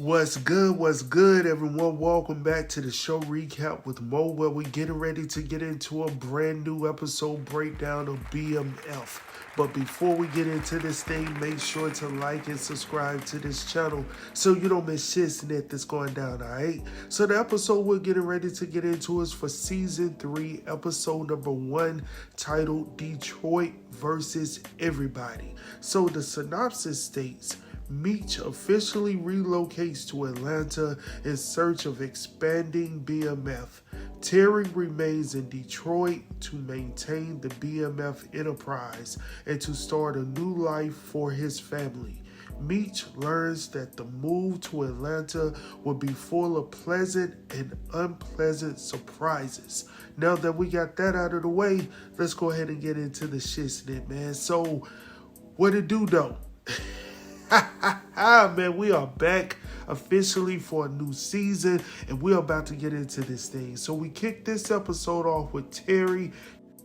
What's good, everyone? Welcome back to the show recap with Mo, where we're getting ready to get into a brand new episode breakdown of BMF. But before we get into this thing, make sure to like and subscribe to this channel so you don't miss shit that's going down, alright? So the episode we're getting ready to get into is for Season 3, Episode number 1, titled Detroit versus Everybody. So the synopsis states, Meech officially relocates to Atlanta in search of expanding BMF. Terry remains in Detroit to maintain the BMF enterprise and to start a new life for his family. Meech learns that the move to Atlanta will be full of pleasant and unpleasant surprises. Now that we got that out of the way, let's go ahead and get into the shit, man. So, what it do though? Man, we are back officially for a new season, and we're about to get into this thing. So we kicked this episode off with Terry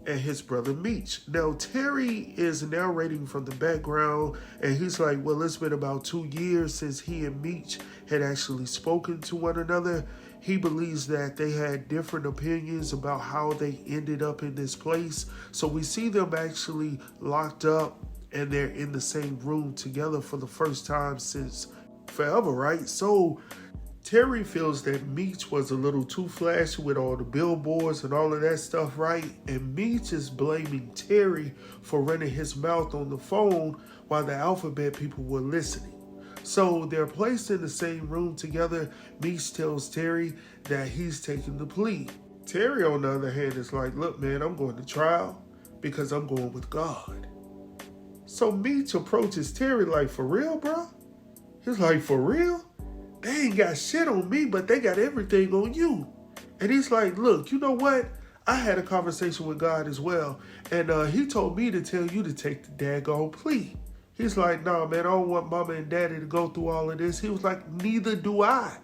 and his brother Meech. Now, Terry is narrating from the background, and he's like, well, it's been about 2 years since he and Meech had actually spoken to one another. He believes that they had different opinions about how they ended up in this place. So we see them actually locked up, and they're in the same room together for the first time since forever, right? So Terry feels that Meech was a little too flashy with all the billboards and all of that stuff, right? And Meech is blaming Terry for running his mouth on the phone while the alphabet people were listening. So they're placed in the same room together. Meech tells Terry that he's taking the plea. Terry, on the other hand, is like, look, man, I'm going to trial because I'm going with God. So Meech approaches Terry like, for real, bro? He's like, for real? They ain't got shit on me, but they got everything on you. And he's like, look, you know what? I had a conversation with God as well, and he told me to tell you to take the daggone plea. He's like, nah, man, I don't want mama and daddy to go through all of this. He was like, neither do I.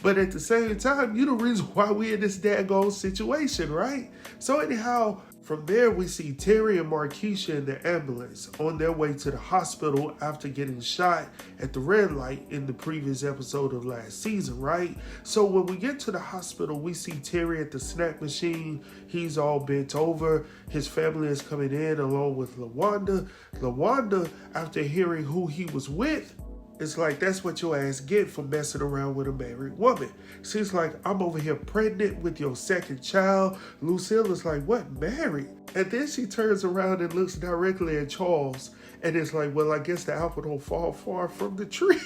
But at the same time, you the reason why we in this daggone situation, right? So anyhow, from there, we see Terry and Markeisha in the ambulance on their way to the hospital after getting shot at the red light in the previous episode of last season, right? So when we get to the hospital, we see Terry at the snack machine. He's all bent over. His family is coming in along with LaWanda. LaWanda, after hearing who he was with, it's like, that's what your ass get for messing around with a married woman. She's like, I'm over here pregnant with your second child. Lucille is like, what, married? And then she turns around and looks directly at Charles. And it's like, well, I guess the apple don't fall far from the tree.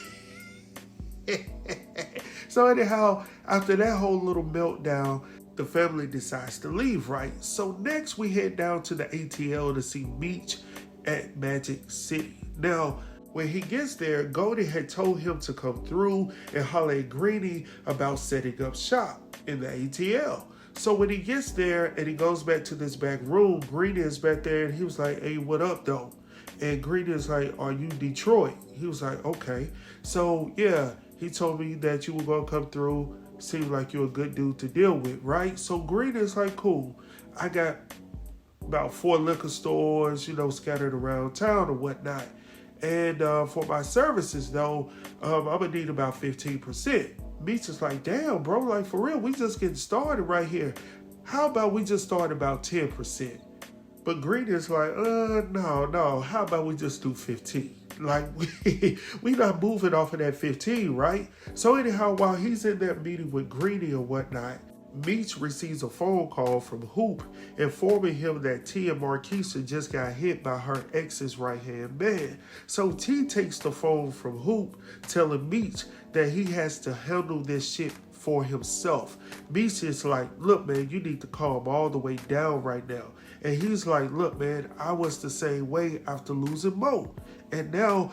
So anyhow, after that whole little meltdown, the family decides to leave, right? So next we head down to the ATL to see Meech at Magic City. Now, when he gets there, Goldie had told him to come through and holler at Greenie about setting up shop in the ATL. So when he gets there and he goes back to this back room, Greenie is back there and he was like, hey, what up though? And Greenie is like, are you Detroit? He was like, okay. So yeah, he told me that you were going to come through. Seems like you're a good dude to deal with, right? So Greenie is like, cool. I got about 4 liquor stores, scattered around town or whatnot. And for my services, though, I'm going to need about 15%. Meech is like, damn, bro, like, for real, we just getting started right here. How about we just start about 10%? But Greenie is like, no, how about we just do 15? Like, we not moving off of that 15, right? So anyhow, while he's in that meeting with Greenie or whatnot, Meech receives a phone call from Hoop informing him that T and Markeisha just got hit by her ex's right-hand man. So T takes the phone from Hoop, telling Meech that he has to handle this shit for himself. Meech is like, look, man, you need to calm all the way down right now. And he's like, look, man, I was the same way after losing Mo. And now,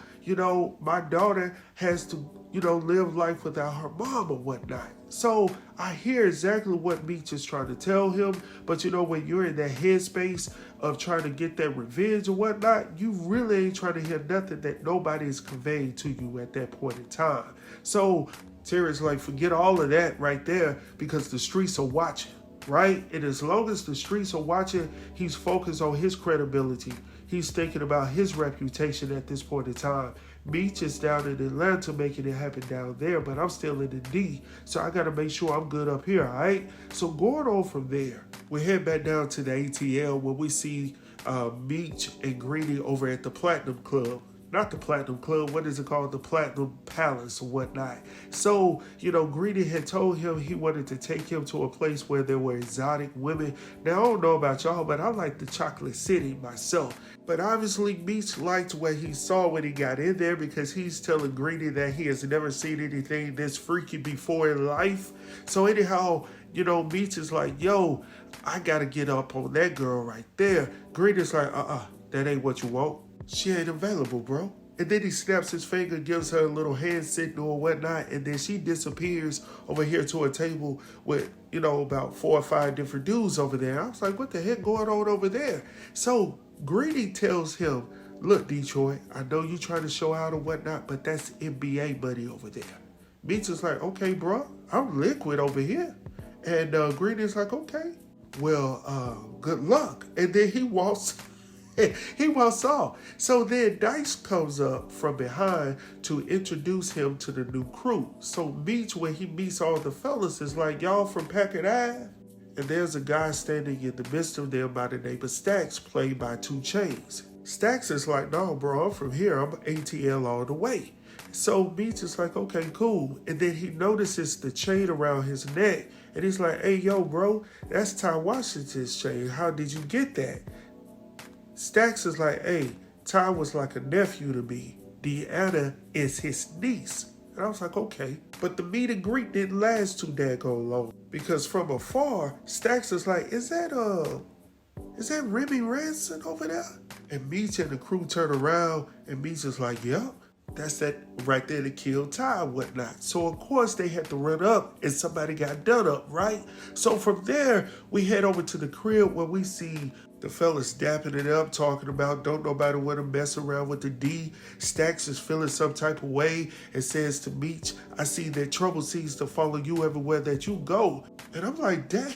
my daughter has to, live life without her mom or whatnot. So I hear exactly what Meech is trying to tell him. But, when you're in that headspace of trying to get that revenge or whatnot, you really ain't trying to hear nothing that nobody is conveying to you at that point in time. So Terry's like, forget all of that right there because the streets are watching, right? And as long as the streets are watching, he's focused on his credibility. He's thinking about his reputation at this point in time. Meech is down in Atlanta making it happen down there, but I'm still in the D, so I gotta make sure I'm good up here, all right? So going on from there, we head back down to the ATL where we see Meech and Greedy over at the Platinum Club. Not the Platinum Club, what is it called? The Platinum Palace or whatnot. So, Greedy had told him he wanted to take him to a place where there were exotic women. Now, I don't know about y'all, but I like the Chocolate City myself. But obviously, Meech liked what he saw when he got in there because he's telling Greedy that he has never seen anything this freaky before in life. So anyhow, Meech is like, yo, I gotta get up on that girl right there. Greedy's like, that ain't what you want. She ain't available, bro. And then he snaps his finger, gives her a little hand signal or whatnot, and then she disappears over here to a table with, about 4 or 5 different dudes over there. I was like, what the heck going on over there? So Greedy tells him, look, Detroit, I know you trying to show out or whatnot, but that's NBA buddy over there. Meech is like, okay, bro, I'm liquid over here. And Greedy's like, okay, well, good luck. And then he walks off. So then Dice comes up from behind to introduce him to the new crew. So Meech, when he meets all the fellas, is like, y'all from Packard Ave? And there's a guy standing in the midst of them by the name of Stacks, played by 2 Chainz. Stacks is like, no, bro, I'm from here. I'm ATL all the way. So Meech is like, okay, cool. And then he notices the chain around his neck. And he's like, hey, yo, bro, that's Ty Washington's chain. How did you get that? Stacks is like, hey, Ty was like a nephew to me. Deanna is his niece. And I was like, okay. But the meet and greet didn't last too daggone long. Because from afar, Stacks is like, is that Remy Ranson over there? And Meech and the crew turn around, and Meech is like, yep, that's that right there to kill Ty and whatnot. So, of course, they had to run up, and somebody got done up, right? So from there, we head over to the crib where we see the fellas dapping it up, talking about don't nobody want to mess around with the D. Stacks is feeling some type of way and says to Meech, I see that trouble seems to follow you everywhere that you go. And I'm like, dang.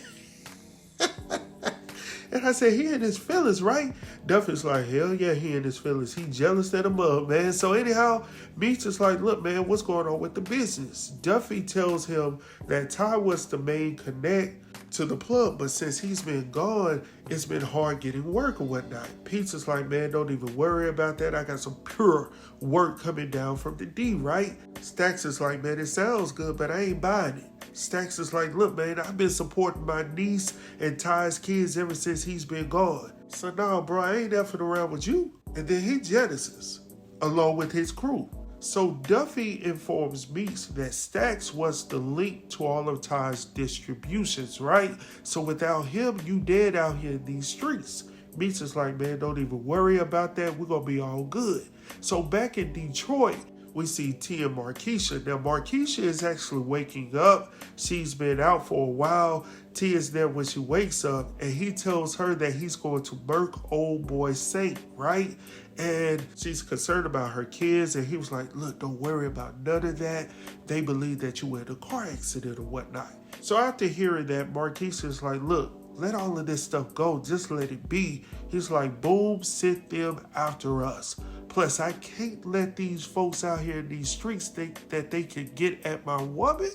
And I said, he in his feelings, right? Duffy's like, hell yeah, he in his feelings. He jealous that I'm up, man. So anyhow, Meech is like, look, man, what's going on with the business? Duffy tells him that Ty was the main connect to the plug, but since he's been gone, it's been hard getting work or whatnot. Pizza's like, man, don't even worry about that. I got some pure work coming down from the D, right? Stacks is like, man, it sounds good, but I ain't buying it. Stacks is like, look, man, I've been supporting my niece and Ty's kids ever since he's been gone. So nah, bro, I ain't effing around with you. And then he jettisons, along with his crew. So Duffy informs Meech that Stacks was the link to all of Ty's distributions, right? So without him, you dead out here in these streets. Meech is like, man, don't even worry about that. We're going to be all good. So back in Detroit, we see T and Markeisha. Now, Markeisha is actually waking up. She's been out for a while. T is there when she wakes up, and he tells her that he's going to murk old boy Saint, right? And she's concerned about her kids, and he was like, look, don't worry about none of that. They believe that you had a car accident or whatnot. So after hearing that, Markeisha is like, look, let all of this stuff go. Just let it be. He's like, boom, send them after us. Plus, I can't let these folks out here in these streets think that they can get at my woman.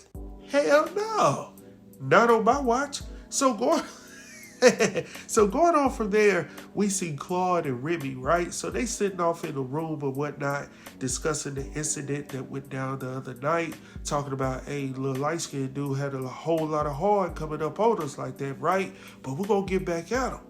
Hell no. Not on my watch. So going on from there, we see Claude and Remy, right? So they sitting off in a room or whatnot, discussing the incident that went down the other night, talking about, hey, little light-skinned dude had a whole lot of hard coming up on us like that, right? But we're going to get back at him.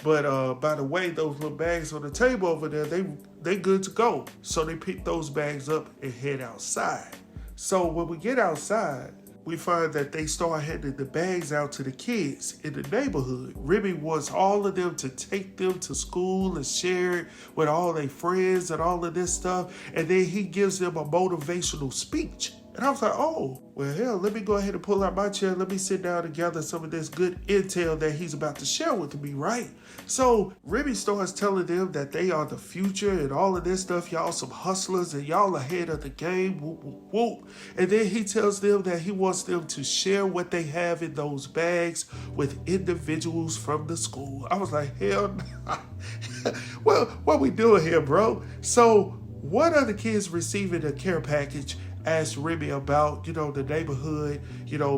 But by the way, those little bags on the table over there, they good to go. So they pick those bags up and head outside. So when we get outside, we find that they start handing the bags out to the kids in the neighborhood. Remy wants all of them to take them to school and share it with all their friends and all of this stuff. And then he gives them a motivational speech. And I was like, oh, well, hell, let me go ahead and pull out my chair. Let me sit down and gather some of this good intel that he's about to share with me, right? So Remy starts telling them that they are the future and all of this stuff. Y'all some hustlers and y'all ahead of the game. Whoop, whoop, whoop. And then he tells them that he wants them to share what they have in those bags with individuals from the school. I was like, hell no. Well, what we doing here, bro? So One of the kids receiving a care package asked Remy about, the neighborhood,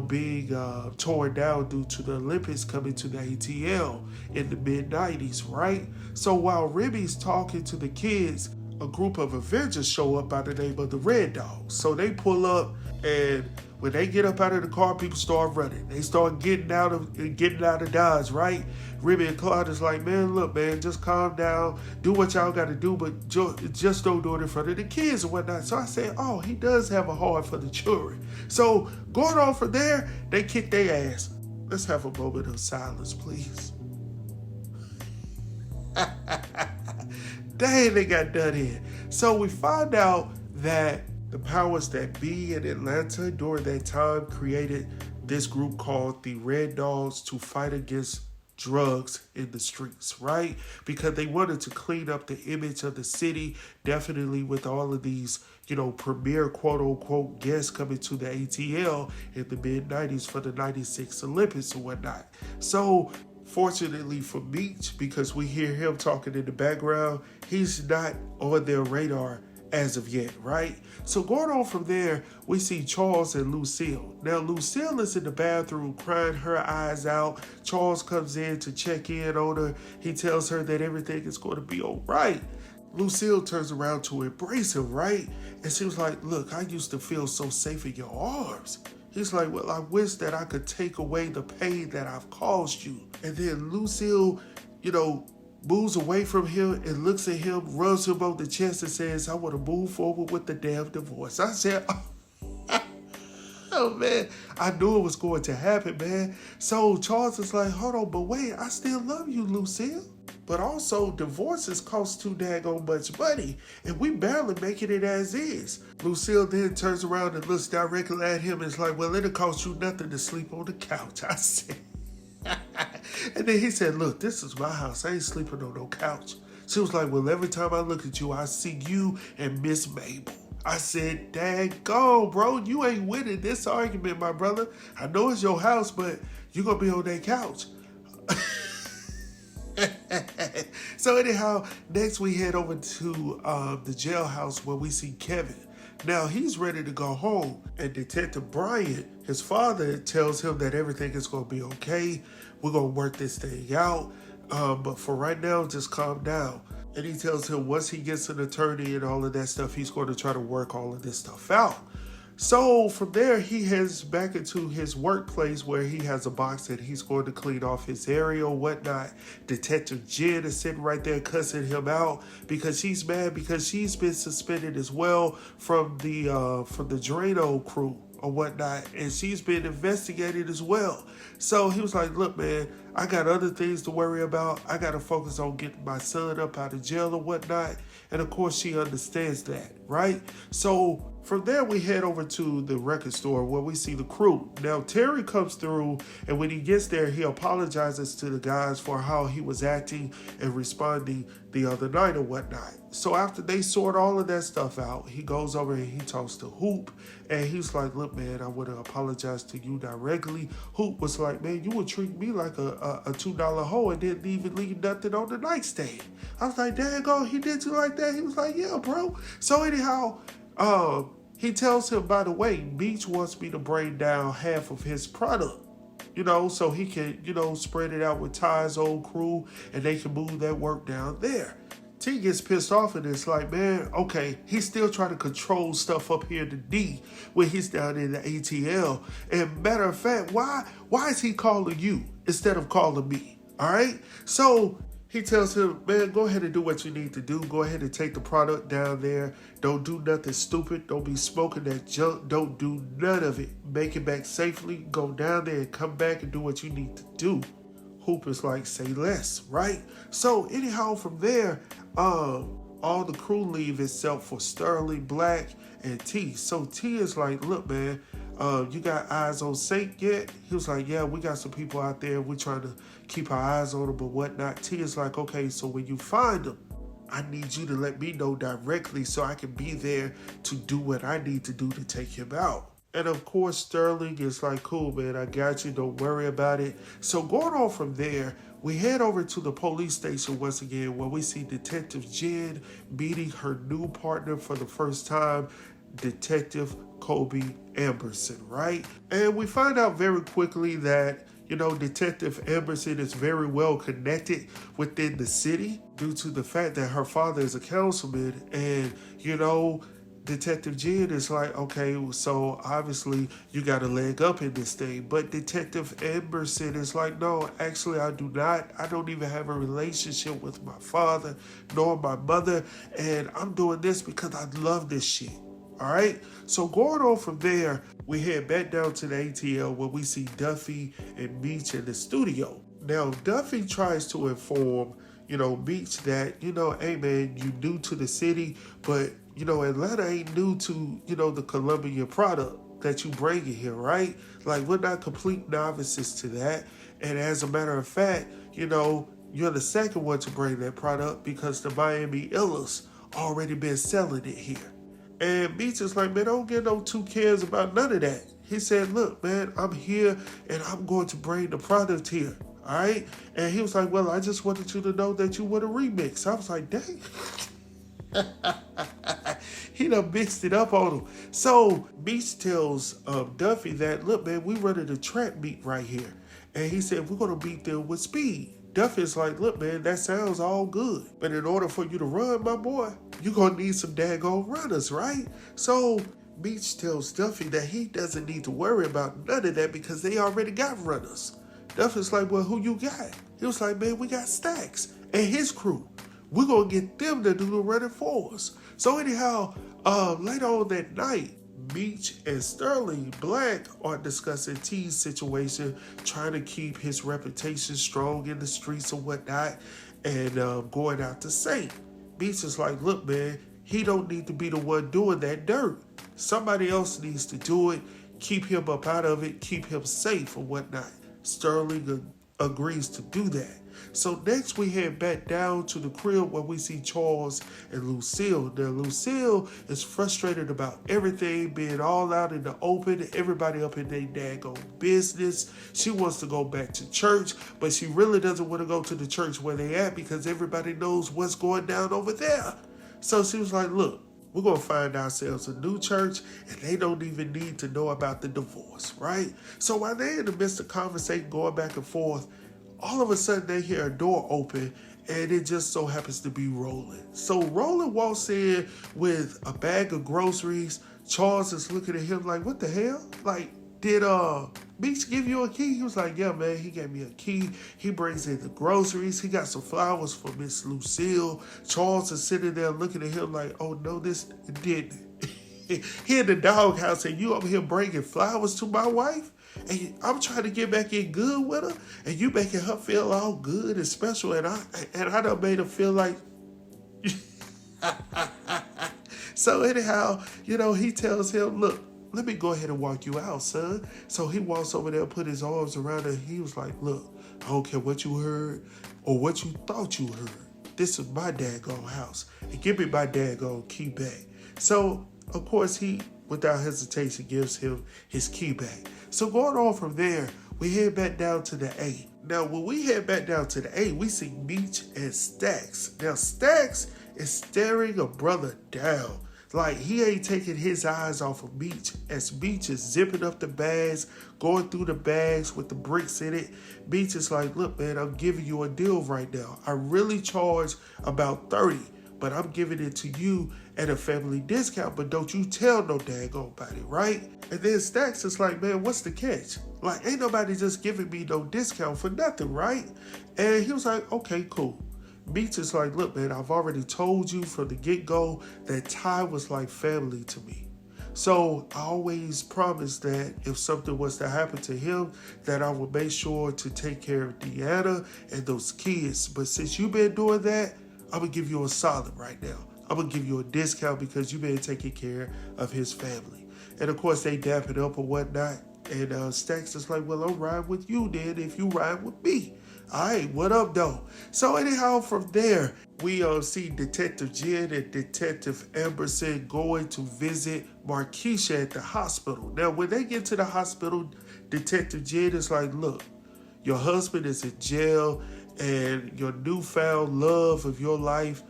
being torn down due to the Olympics coming to the ATL in the mid-90s, right? So while Remy's talking to the kids, a group of Avengers show up by the name of the Red Dogs. So they pull up, and when they get up out of the car, people start running. They start getting out of Dodge, right? Remy and Claude is like, man, look, man, just calm down, do what y'all got to do, but just don't do it in front of the kids and whatnot. So I said, oh, he does have a heart for the children. So going on from there, they kick their ass. Let's have a moment of silence, please. Dang, they got done in. So we find out that the powers that be in Atlanta during that time created this group called the Red Dogs to fight against drugs in the streets, right? Because they wanted to clean up the image of the city, definitely with all of these, premier quote-unquote guests coming to the ATL in the mid-90s for the 96 Olympics and whatnot. So fortunately for Meech, because we hear him talking in the background, he's not on their radar as of yet, right? So going on from there, we see Charles and Lucille. Now, Lucille is in the bathroom crying her eyes out. Charles comes in to check in on her. He tells her that everything is going to be all right. Lucille turns around to embrace him, right? And she was like, look, I used to feel so safe in your arms. He's like, well, I wish that I could take away the pain that I've caused you. And then Lucille, moves away from him and looks at him, rubs him on the chest and says, I want to move forward with the damn divorce. I said, oh man, I knew it was going to happen, man. So Charles is like, hold on, but wait, I still love you, Lucille. But also, divorces cost too daggone much money, and we barely making it as is. Lucille then turns around and looks directly at him and is like, well, it'll cost you nothing to sleep on the couch. I said, and then he said, look, this is my house. I ain't sleeping on no couch. She was like, well, every time I look at you, I see you and Miss Mabel. I said, daggone, bro, you ain't winning this argument, my brother. I know it's your house, but you're going to be on that couch. So anyhow, next we head over to the jailhouse where we see Kevin. Now he's ready to go home, and Detective Bryant, his father, tells him that everything is going to be okay. We're going to work this thing out, but for right now, just calm down. And he tells him once he gets an attorney and all of that stuff, he's going to try to work all of this stuff out. So from there, he heads back into his workplace where he has a box that he's going to clean off his area or whatnot. Detective Jen is sitting right there cussing him out because she's mad because she's been suspended as well from the Drano crew or whatnot, and she's been investigated as well. So he was like, look, man, I got other things to worry about. I got to focus on getting my son up out of jail or whatnot. And of course, she understands that, right? So from there, we head over to the record store where we see the crew. Now, Terry comes through, and when he gets there, he apologizes to the guys for how he was acting and responding the other night or whatnot. So after they sort all of that stuff out, he goes over and he talks to Hoop, and he's like, look, man, I want to apologize to you directly. Hoop was like, man, you would treat me like a $2 hoe and didn't even leave nothing on the nightstand. I was like, daggone, he did you like that? He was like, yeah, bro. So anyhow, he tells him, by the way, Meech wants me to bring down half of his product, so he can, spread it out with Ty's old crew and they can move that work down there. T gets pissed off and it's like, man, okay, he's still trying to control stuff up here to D when he's down in the ATL. And matter of fact, why is he calling you instead of calling me? All right? So he tells him, man, go ahead and do what you need to do. Go ahead and take the product down there. Don't do nothing stupid. Don't be smoking that junk. Don't do none of it. Make it back safely. Go down there and come back and do what you need to do. Hoop is like, say less, right? So anyhow, from there, all the crew leave except for Sterling, Black, and T. So T is like, look, man, you got eyes on Saint yet? He was like, yeah, we got some people out there. We're trying to keep our eyes on them and whatnot. T is like, okay, so when you find them, I need you to let me know directly so I can be there to do what I need to do to take him out. And of course, Sterling is like, cool, man, I got you. Don't worry about it. So going on from there, we head over to the police station once again where we see Detective Jen meeting her new partner for the first time, Detective Kobe Amberson, right? And we find out very quickly that, Detective Amberson is very well connected within the city due to the fact that her father is a councilman. And, Detective Jen is like, okay, so obviously you got a leg up in this thing. But Detective Amberson is like, no, actually I do not. I don't even have a relationship with my father nor my mother. And I'm doing this because I love this shit. All right, so going on from there, we head back down to the ATL where we see Duffy and Meech in the studio. Now, Duffy tries to inform, Meech that, hey man, you new to the city, but, Atlanta ain't new to, the Colombian product that you bring in here, right? Like, we're not complete novices to that. And as a matter of fact, you're the second one to bring that product because the Miami Illas already been selling it here. And Meech is like, man, I don't get no two cares about none of that. He said, look, man, I'm here and I'm going to bring the product here. All right. And he was like, well, I just wanted you to know that you were the remix. I was like, dang. He done mixed it up on him. So Meech tells Duffy that, look, man, we running a trap meet right here. And he said, we're going to beat them with speed. Duffy's like, look, man, that sounds all good. But in order for you to run, my boy, you're going to need some daggone runners, right? So Meech tells Duffy that he doesn't need to worry about none of that because they already got runners. Duffy's like, well, who you got? He was like, man, we got Stacks and his crew. We're going to get them to do the running for us. So anyhow, later on that night, Meech and Sterling Black are discussing T's situation, trying to keep his reputation strong in the streets and whatnot, and going out to Saint. Meech is like, look, man, he don't need to be the one doing that dirt. Somebody else needs to do it, keep him up out of it, keep him safe and whatnot. Sterling agrees to do that. So next we head back down to the crib where we see Charles and Lucille. Now Lucille is frustrated about everything being all out in the open, everybody up in their daggone business. She wants to go back to church, but she really doesn't want to go to the church where they at because everybody knows what's going down over there. So she was like, look, we're going to find ourselves a new church and they don't even need to know about the divorce, right? So while they're in the midst of conversation going back and forth, all of a sudden they hear a door open and it just so happens to be Roland. So Roland walks in with a bag of groceries. Charles is looking at him like, what the hell? Like, did Meech give you a key? He was like, yeah, man, he gave me a key. He brings in the groceries. He got some flowers for Miss Lucille. Charles is sitting there looking at him like, oh no, this didn't. He in the doghouse and you over here bringing flowers to my wife? And I'm trying to get back in good with her, and you making her feel all good and special, and I done made her feel like. So anyhow, he tells him, look, let me go ahead and walk you out, son. So he walks over there, put his arms around her. He was like, look, I don't care what you heard or what you thought you heard. This is my daggone house, and give me my daggone key back. So of course he, without hesitation, gives him his key back. So going on from there, we head back down to the A. Now, when we head back down to the A, we see Meech and Stacks. Now, Stacks is staring a brother down. Like, he ain't taking his eyes off of Meech as Meech is zipping up the bags, going through the bags with the bricks in it. Meech is like, look, man, I'm giving you a deal right now. I really charge about 30, but I'm giving it to you at a family discount, but don't you tell no daggone body, right? And then Stacks is like, man, what's the catch? Like, ain't nobody just giving me no discount for nothing, right? And he was like, okay, cool. Meech is like, look, man, I've already told you from the get-go that Ty was like family to me. So I always promised that if something was to happen to him, that I would make sure to take care of Deanna and those kids. But since you've been doing that, I'm going to give you a solid right now. I'm going to give you a discount because you've been taking care of his family. And of course, they dap it up or whatnot. And Stacks is like, well, I'm riding with you then if you ride with me. All right, what up, though? So anyhow, from there, we see Detective Jen and Detective Emerson going to visit Markeisha at the hospital. Now, when they get to the hospital, Detective Jen is like, look, your husband is in jail and your newfound love of your life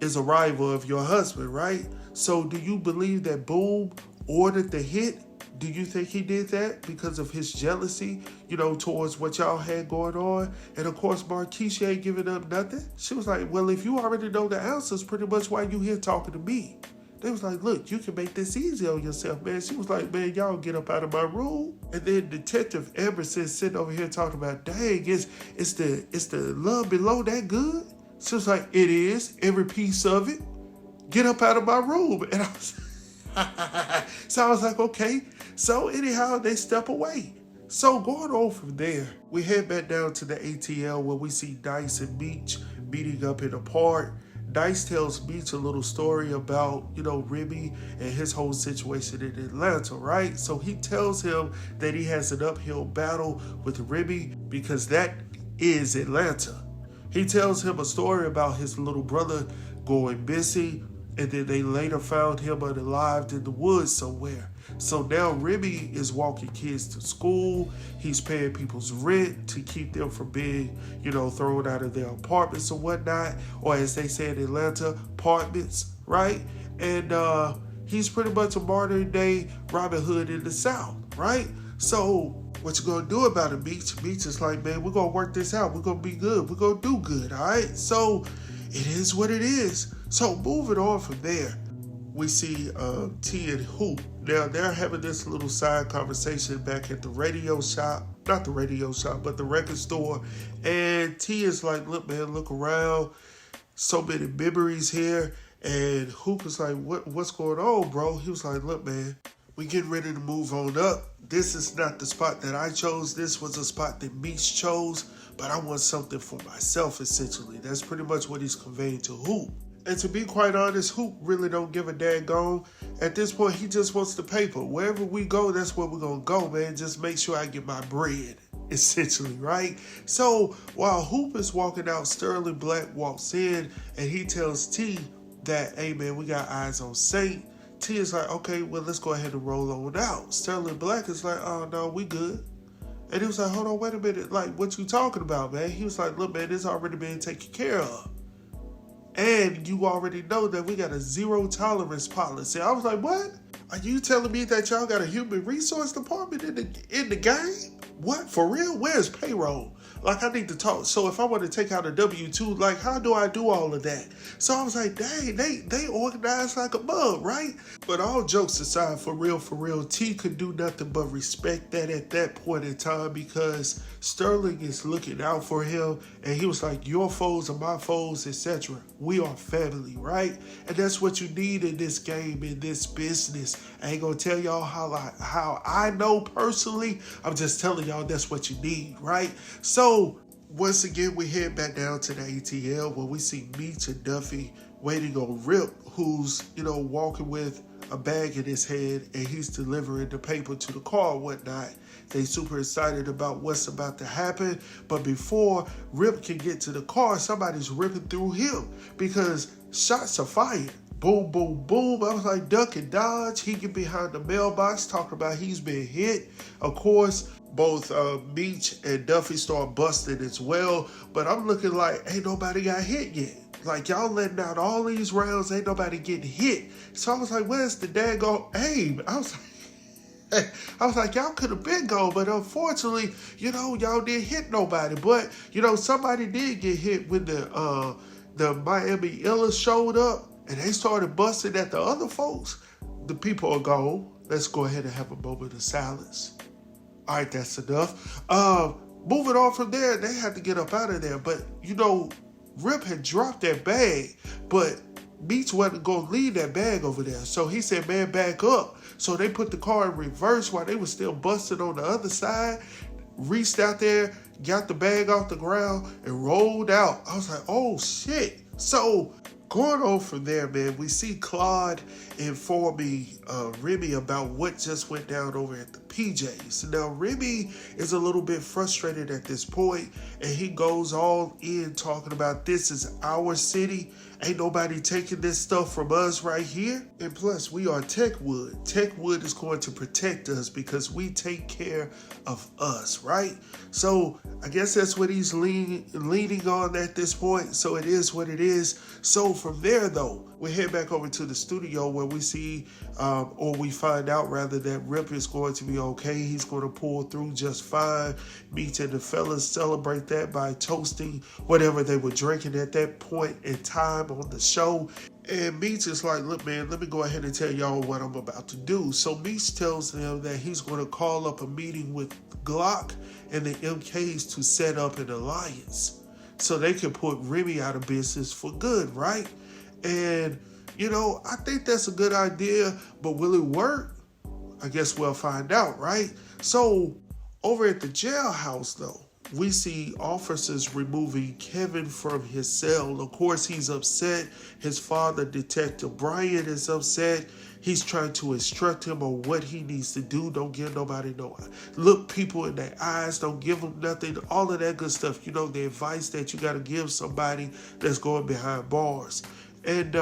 is a rival of your husband, right? So do you believe that Boom ordered the hit? Do you think he did that because of his jealousy, towards what y'all had going on? And of course, Markeisha ain't giving up nothing. She was like, well, if you already know the answers, pretty much why you here talking to me? They was like, look, you can make this easy on yourself, man. She was like, man, y'all get up out of my room. And then Detective Emerson sitting over here talking about, dang, is the love below that good? She was like, it is, every piece of it. Get up out of my room. And so I was like, okay. So anyhow, they step away. So going on from there, we head back down to the ATL where we see Dice and Meech meeting up in a park. Dice tells Meech a little story about, Remy and his whole situation in Atlanta, right? So he tells him that he has an uphill battle with Remy because that is Atlanta. He tells him a story about his little brother going missing, and then they later found him unalived in the woods somewhere. So now Remy is walking kids to school. He's paying people's rent to keep them from being, thrown out of their apartments or whatnot. Or as they say in Atlanta, apartments, right? And he's pretty much a modern day Robin Hood in the South, right? So what you gonna do about it, Meech? Meech is like, man, we're gonna work this out. We're gonna be good. We're gonna do good, all right? So it is what it is. So moving on from there, we see T and Hoop. Now they're having this little side conversation back at the radio shop. Not the radio shop, but the record store. And T is like, look, man, look around. So many memories here. And Hoop is like, what's going on, bro? He was like, look, man, we getting ready to move on up. This is not the spot that I chose. This was a spot that Meech chose. But I want something for myself, essentially. That's pretty much what he's conveying to Hoop. And to be quite honest, Hoop really don't give a daggone. At this point, he just wants the paper. Wherever we go, that's where we're going to go, man. Just make sure I get my bread, essentially, right? So while Hoop is walking out, Sterling Black walks in and he tells T that, hey, man, we got eyes on Saint. T is like, okay, well, let's go ahead and roll on out. Sterling Black is like, oh, no, we good. And he was like, hold on, wait a minute. Like, what you talking about, man? He was like, look, man, this already been taken care of. And you already know that we got a zero tolerance policy. I was like, what? Are you telling me that y'all got a human resource department in the game? What? For real? Where's payroll? Like, I need to talk. So if I want to take out a W-2, like, how do I do all of that? So I was like, dang, they organized like a bug, right? But all jokes aside, for real, T could do nothing but respect that at that point in time because Sterling is looking out for him. And he was like, your foes are my foes, etc. We are family, right? And that's what you need in this game, in this business. I ain't going to tell y'all how I know personally. I'm just telling y'all that's what you need, right? So once again, we head back down to the ATL where we see Meech and Duffy waiting on Rip, who's, walking with a bag in his head and he's delivering the paper to the car and whatnot. They super excited about what's about to happen. But before Rip can get to the car, somebody's ripping through him because shots are fired. Boom, boom, boom. I was like, duck and dodge. He get behind the mailbox talking about he's been hit. Of course, both Meech and Duffy start busting as well. But I'm looking like, ain't nobody got hit yet. Like, y'all letting out all these rounds, ain't nobody getting hit. So I was like, where's the daggone aim? I was like, y'all could have been gone, but unfortunately, y'all didn't hit nobody. But, somebody did get hit when the Miami Illas showed up and they started busting at the other folks. The people are gone. Let's go ahead and have a moment of silence. All right, that's enough. Moving on from there, they had to get up out of there. But, Rip had dropped that bag, but Meech wasn't going to leave that bag over there. So he said, man, back up. So they put the car in reverse while they were still busting on the other side, reached out there, got the bag off the ground, and rolled out. I was like, oh, shit. So Going on from there, man, we see Claude informing Remy about what just went down over at the PJs. Now, Remy is a little bit frustrated at this point, and he goes all in talking about this is our city. Ain't nobody taking this stuff from us right here. And plus, we are Techwood. Techwood is going to protect us because we take care of us, right? So I guess that's what he's leaning on at this point. So it is what it is. So from there, though, we head back over to the studio where we see, or we find out rather, that Rip is going to be okay. He's going to pull through just fine. Meech and the fellas celebrate that by toasting whatever they were drinking at that point in time on the show. And Meech is like, look, man, let me go ahead and tell y'all what I'm about to do. So Meech tells them that he's going to call up a meeting with Glock and the MKs to set up an alliance so they can put Remy out of business for good, right? And, you know, I think that's a good idea, but will it work? I guess we'll find out, right? So over at the jailhouse, though, we see officers removing Kevin from his cell. Of course, he's upset. His father, Detective Brian, is upset. He's trying to instruct him on what he needs to do. Don't give nobody no look people in their eyes. Don't give them nothing. All of that good stuff. You know, the advice that you got to give somebody that's going behind bars. And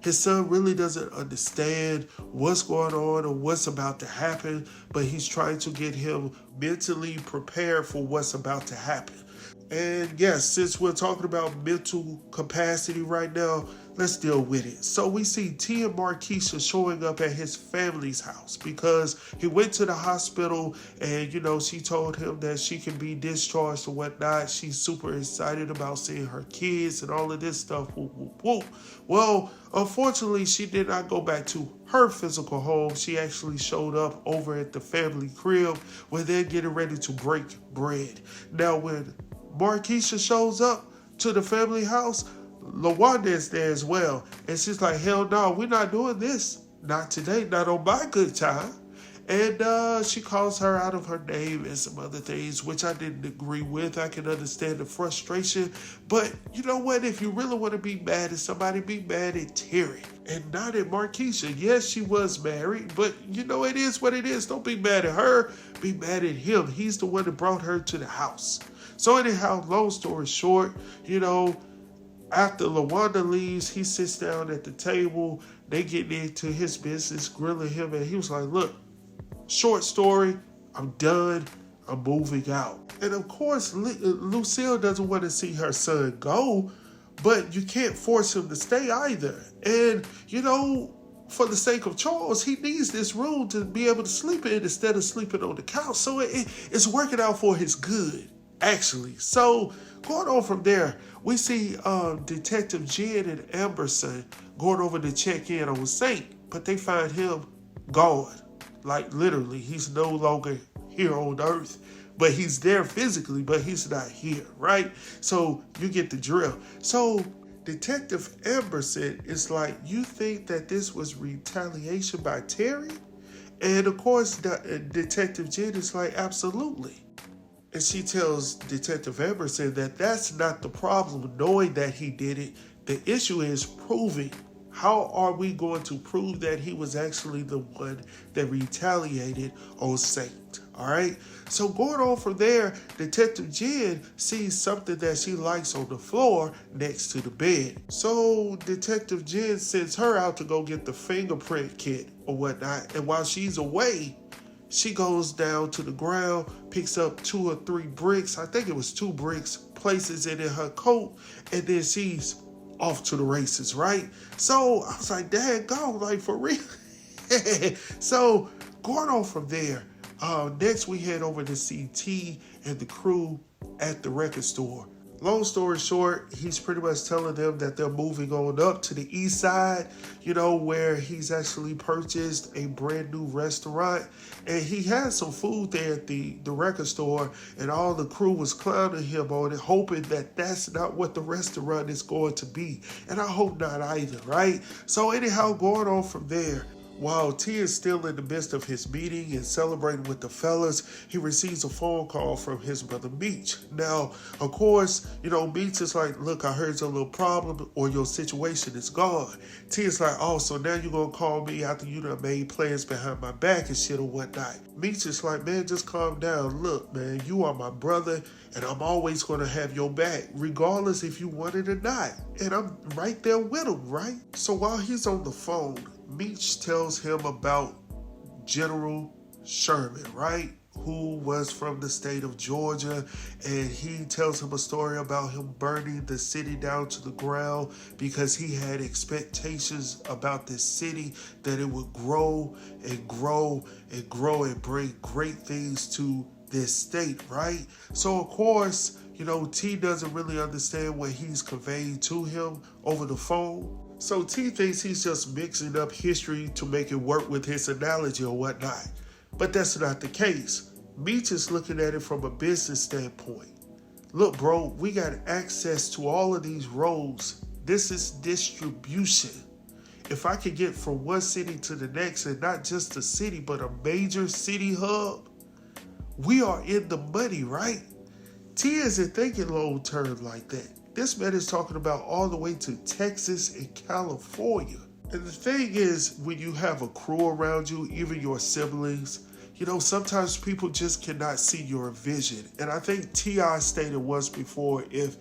his son really doesn't understand what's going on or what's about to happen, but he's trying to get him mentally prepared for what's about to happen. And yes, since we're talking about mental capacity right now, let's deal with it. So we see T and Marquisha showing up at his family's house because he went to the hospital and, you know, she told him that she can be discharged or whatnot. She's super excited about seeing her kids and all of this stuff. Whoop, whoop, whoop. Well, unfortunately, she did not go back to her physical home. She actually showed up over at the family crib where they're getting ready to break bread. Now, when Marquisha shows up to the family house, LaWanda is there as well. And she's like, hell no, we're not doing this. Not today, not on my good time. And she calls her out of her name and some other things, which I didn't agree with. I can understand the frustration. But you know what? If you really want to be mad at somebody, be mad at Terry and not at Marquisha. Yes, she was married, but you know, it is what it is. Don't be mad at her. Be mad at him. He's the one that brought her to the house. So anyhow, long story short, you know, after LaWanda leaves, he sits down at the table. They get into his business, grilling him, and he was like, look, short story, I'm done. I'm moving out. And of course, Lucille doesn't want to see her son go, but you can't force him to stay either. And, you know, for the sake of Charles, he needs this room to be able to sleep in instead of sleeping on the couch. So it's working out for his good, actually. So going on from there, we see Detective Jen and Amberson going over to check in on Saint, but they find him gone. Like literally, he's no longer here on Earth, but he's there physically, but he's not here, right? So you get the drill. So Detective Amberson is like, you think that this was retaliation by Terry? And of course, Detective Jen is like, absolutely. And she tells Detective Amberson that that's not the problem, knowing that he did it. The issue is proving. How are we going to prove that he was actually the one that retaliated on Saint? All right. So going on from there, Detective Jen sees something that she likes on the floor next to the bed. So Detective Jen sends her out to go get the fingerprint kit or whatnot. And while she's away, she goes down to the ground, picks up 2 or 3 bricks. I think it was 2 bricks, places it in her coat, and then she's off to the races, right? So I was like, dad, go, like, for real. So going on from there, next we head over to see T and the crew at the record store. Long story short, he's pretty much telling them that they're moving on up to the east side, you know, where he's actually purchased a brand new restaurant. And he had some food there at the record store, and all the crew was clowning him on it, hoping that that's not what the restaurant is going to be. And I hope not either, right? So anyhow, going on from there, While T is still in the midst of his meeting and celebrating with the fellas, he receives a phone call from his brother Meech. Now, of course, Meech is like, look, I heard your little problem or your situation is gone. T is like, oh, so now you're going to call me after you done made plans behind my back and shit or whatnot. Meech is like, man, just calm down. Look, man, you are my brother and I'm always going to have your back, regardless if you want it or not. And I'm right there with him, right? So while he's on the phone, Meech tells him about General Sherman, right? Who was from the state of Georgia, and he tells him a story about him burning the city down to the ground because he had expectations about this city that it would grow and grow and grow and bring great things to this state, right? So of course, T doesn't really understand what he's conveying to him over the phone. So T thinks he's just mixing up history to make it work with his analogy or whatnot. But that's not the case. Meech is looking at it from a business standpoint. Look, bro, we got access to all of these roads. This is distribution. If I could get from one city to the next, and not just a city, but a major city hub, we are in the money, right? T isn't thinking long term like that. This man is talking about all the way to Texas and California. And the thing is, when you have a crew around you, even your siblings, sometimes people just cannot see your vision. And I think T.I. stated once before, if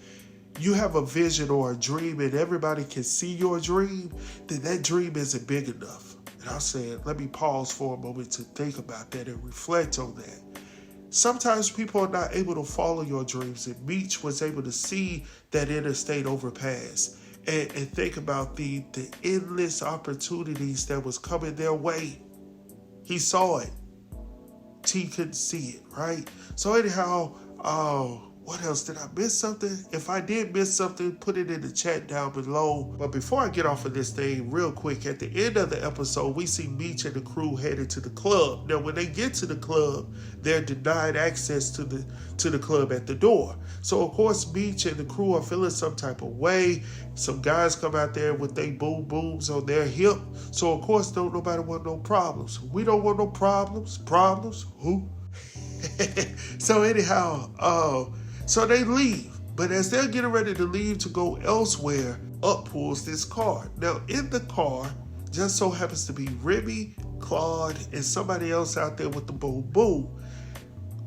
you have a vision or a dream and everybody can see your dream, then that dream isn't big enough. And I said, let me pause for a moment to think about that and reflect on that. Sometimes people are not able to follow your dreams, and Meech was able to see that interstate overpass and think about the endless opportunities that was coming their way. He saw it. T couldn't see it, right? So anyhow, what else? Did I miss something? If I did miss something, put it in the chat down below. But before I get off of this thing, real quick, at the end of the episode, we see Meech and the crew headed to the club. Now, when they get to the club, they're denied access to the club at the door. So, of course, Meech and the crew are feeling some type of way. Some guys come out there with their boom booms on their hip. So, of course, don't nobody want no problems. We don't want no problems. Problems? Who? So, anyhow, so they leave, but as they're getting ready to leave to go elsewhere, up pulls this car. Now, in the car, just so happens to be Remy, Claude, and somebody else out there with the boom boom.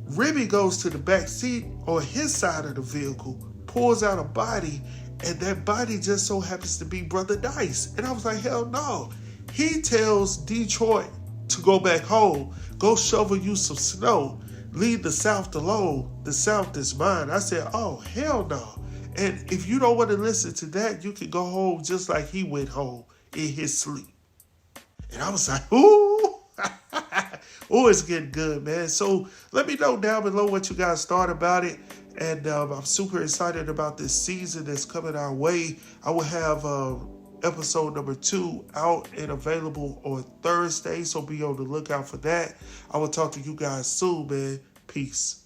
Remy goes to the back seat on his side of the vehicle, pulls out a body, and that body just so happens to be Brother Dice. And I was like, hell no. He tells Detroit to go back home, go shovel you some snow. Leave the South alone. The South is mine. I said, oh, hell no. And if you don't want to listen to that, you can go home just like he went home in his sleep. And I was like, ooh. Ooh, it's getting good, man. So let me know down below what you guys thought about it. And I'm super excited about this season that's coming our way. I will have episode number 2 out and available on Thursday, so be on the lookout for that. I will talk to you guys soon, man. Peace.